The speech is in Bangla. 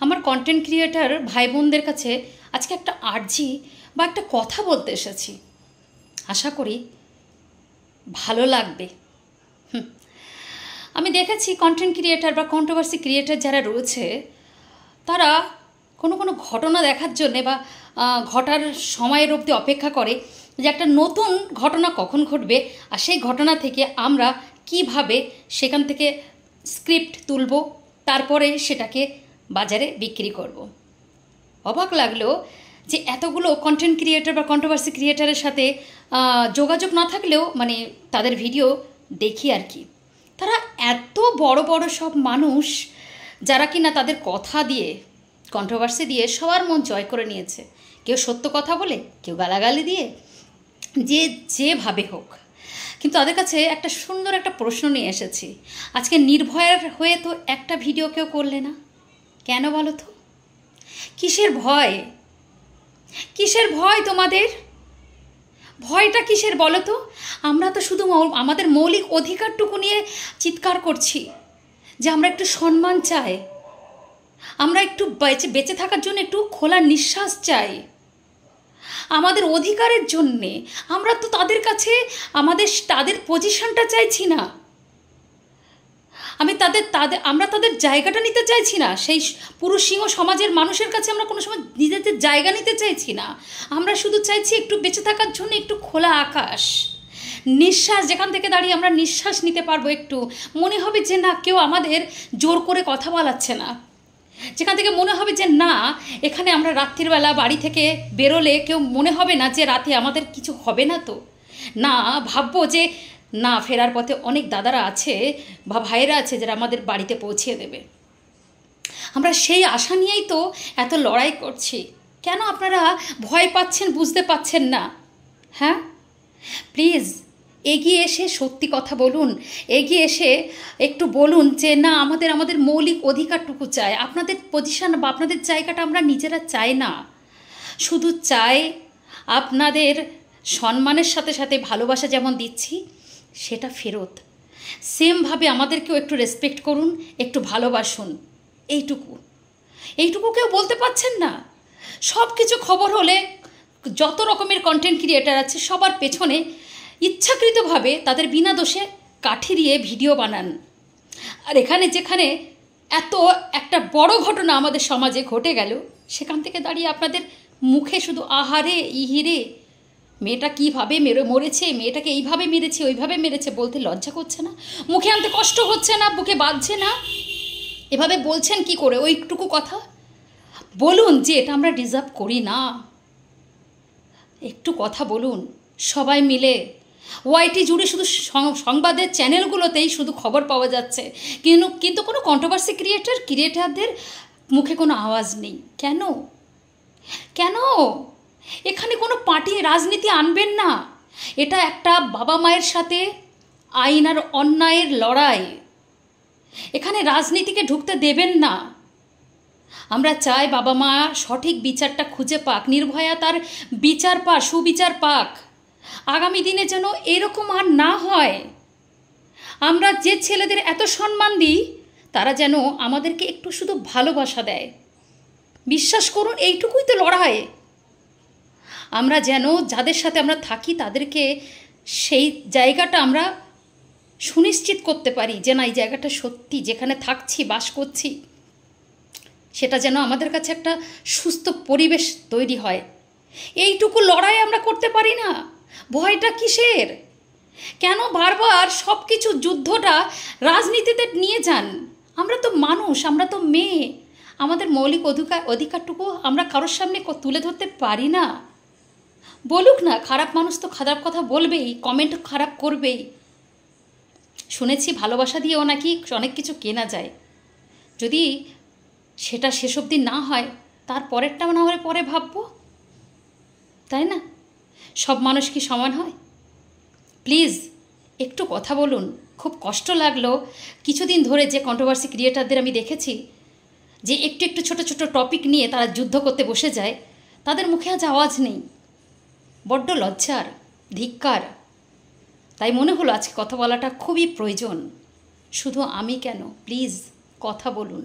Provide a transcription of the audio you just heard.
আমার কন্টেন্ট ক্রিয়েটার ভাই বোনদের কাছে আজকে একটা আর্জি বা একটা কথা বলতে এসেছি। আশা করি ভালো লাগবে। আমি দেখেছি কন্টেন্ট ক্রিয়েটার বা কন্ট্রোভার্সি ক্রিয়েটার যারা রয়েছে তারা কোনো কোনো ঘটনা দেখার জন্যে বা ঘটার সময়ের অবধি অপেক্ষা করে যে একটা নতুন ঘটনা কখন ঘটবে আর সেই ঘটনা থেকে আমরা কিভাবে সেখান থেকে স্ক্রিপ্ট তুলব, তারপরে সেটাকে বাজারে বিক্রি করব। অবাক লাগলো যে এতগুলো কন্টেন্ট ক্রিয়েটার বা কন্ট্রোভার্সি ক্রিয়েটারের সাথে যোগাযোগ না থাকলেও মানে তাদের ভিডিও দেখি আর কি, তারা এত বড় বড় সব মানুষ যারা কিনা তাদের কথা দিয়ে কন্ট্রোভার্সি দিয়ে সবার মন জয় করে নিয়েছে, কেউ সত্য কথা বলে, কেউ গালাগালি দিয়ে, যেভাবে হোক। কিন্তু তাদের কাছে একটা সুন্দর একটা প্রশ্ন নিয়ে এসেছি। আজকে নির্ভয়ার হয়ে তো একটা ভিডিও কেউ করলে না, কেন বলো তো? কিসের ভয়? কিসের ভয় তোমাদের? ভয়টা কিসের বলো তো? আমরা তো শুধু আমাদের মৌলিক অধিকারটুকু নিয়ে চিৎকার করছি যে আমরা একটু সম্মান চাই, আমরা একটু বেঁচে থাকার জন্য একটু খোলা নিঃশ্বাস চাই, আমাদের অধিকারের জন্যে। আমরা তো তাদের কাছে তাদের পজিশনটা চাইছি না, আমরা তাদের জায়গাটা নিতে চাইছি না। সেই পুরুষ সিংহ সমাজের মানুষের কাছে আমরা কোনো সময় নিজেদের জায়গা নিতে চাইছি না। আমরা শুধু চাইছি একটু বেঁচে থাকার জন্য একটু খোলা আকাশ, নিঃশ্বাস, যেখান থেকে দাঁড়িয়ে আমরা নিঃশ্বাস নিতে পারবো, একটু মনে হবে যে না কেউ আমাদের জোর করে কথা বলাচ্ছে না, যেখান থেকে মনে হবে যে না এখানে আমরা রাত্রিবেলা বাড়ি থেকে বেরোলে কেউ মনে হবে না যে রাতে আমাদের কিছু হবে না, তো না ভাববো যে না ফেরার পথে অনেক দাদারা আছে বা ভাইয়েরা আছে যারা আমাদের বাড়িতে পৌঁছিয়ে দেবে। আমরা সেই আশা নিয়েই তো এত লড়াই করছি। কেন আপনারা ভয় পাচ্ছেন বুঝতে পাচ্ছেন না? হ্যাঁ, প্লিজ এগিয়ে এসে সত্যি কথা বলুন, এগিয়ে এসে একটু বলুন যে না আমাদের মৌলিক অধিকারটুকু চাই। আপনাদের পজিশন বা আপনাদের জায়গাটা আমরা নিজেরা চাই না, শুধু চাই আপনাদের সম্মানের সাথে সাথে ভালোবাসা যেমন দিচ্ছি সেটা ফেরত। সেমভাবে আমাদেরকেও একটু রেসপেক্ট করুন, একটু ভালোবাসুন। এইটুকু কেউ বলতে পারছেন না? সব কিছু খবর হলে যত রকমের কন্টেন্ট ক্রিয়েটার আছে সবার পেছনে ইচ্ছাকৃতভাবে তাদের বিনা দোষে কাঠিরিয়ে ভিডিও বানান। আর যেখানে এত একটা বড় ঘটনা আমাদের সমাজে ঘটে গেল, সেখান থেকে দাঁড়িয়ে আপনাদের মুখে শুধু আহারে ইহিরে, মেয়েটা কীভাবে মরেছে, মেয়েটাকে এইভাবে মেরেছে ওইভাবে মেরেছে বলতে লজ্জা করছে না? মুখে আনতে কষ্ট হচ্ছে না? বুকে বাঁধছে না? এভাবে বলছেন কি করে? ওইটুকু কথা বলুন যে এটা আমরা ডিজার্ভ করি না। একটু কথা বলুন সবাই মিলে। ওয়াইটি জুড়ে শুধু সংবাদের চ্যানেলগুলোতেই শুধু খবর পাওয়া যাচ্ছে, কিন্তু কোনো কন্ট্রোভার্সি ক্রিয়েটারদের মুখে কোনো আওয়াজ নেই। কেন? এখানে কোনো পার্টি রাজনীতি আনবেন না। এটা একটা বাবা মায়ের সাথে আইন আর অন্যায়ের লড়াই। এখানে রাজনীতিকে ঢুকতে দেবেন না। আমরা চাই বাবা মা সঠিক বিচারটা খুঁজে পাক, নির্ভয়া তার বিচার পাক, সুবিচার পাক। আগামী দিনে যেন এরকম আর না হয়। আমরা যে ছেলেদের এত সম্মান দিই তারা যেন আমাদেরকে একটু শুধু ভালোবাসা দেয়। বিশ্বাস করুন এইটুকুই তো লড়াই। আমরা যেন যাদের সাথে আমরা থাকি তাদেরকে সেই জায়গাটা আমরা সুনিশ্চিত করতে পারি যে না এই জায়গাটা সত্যি, যেখানে থাকছি বাস করছি সেটা যেন আমাদের কাছে একটা সুস্থ পরিবেশ তৈরি হয়। এইটুকু লড়াই আমরা করতে পারি না। ভয়টা কিসের? কেন বারবার সব কিছু যুদ্ধটা রাজনীতিতে নিয়ে যান? আমরা তো মানুষ, আমরা তো মেয়ে, আমাদের মৌলিক অধিকারটুকু আমরা কারোর সামনে তুলে ধরতে পারি না? বলুক না, খারাপ মানুষ তো খারাপ কথা বলবেই, কমেন্ট খারাপ করবেই। শুনেছি ভালোবাসা দিয়েও নাকি অনেক কিছু কেনা যায়। যদি সেটা শেষ অবধি না হয় তার পরেরটা না হলে পরে ভাববো, তাই না? সব মানুষ কি সমান হয়? প্লিজ একটু কথা বলুন। খুব কষ্ট লাগলো কিছুদিন ধরে যে কন্ট্রোভার্সি ক্রিয়েটারদের আমি দেখেছি যে একটু ছোট ছোট টপিক নিয়ে তারা যুদ্ধ করতে বসে যায়, তাদের মুখে আজ আওয়াজ নেই। বড্ড লজ্জার, ধিক্কার। তাই মনে হলো আজকে কথা বলাটা খুবই প্রয়োজন। শুধু আমি কেন, প্লিজ কথা বলুন।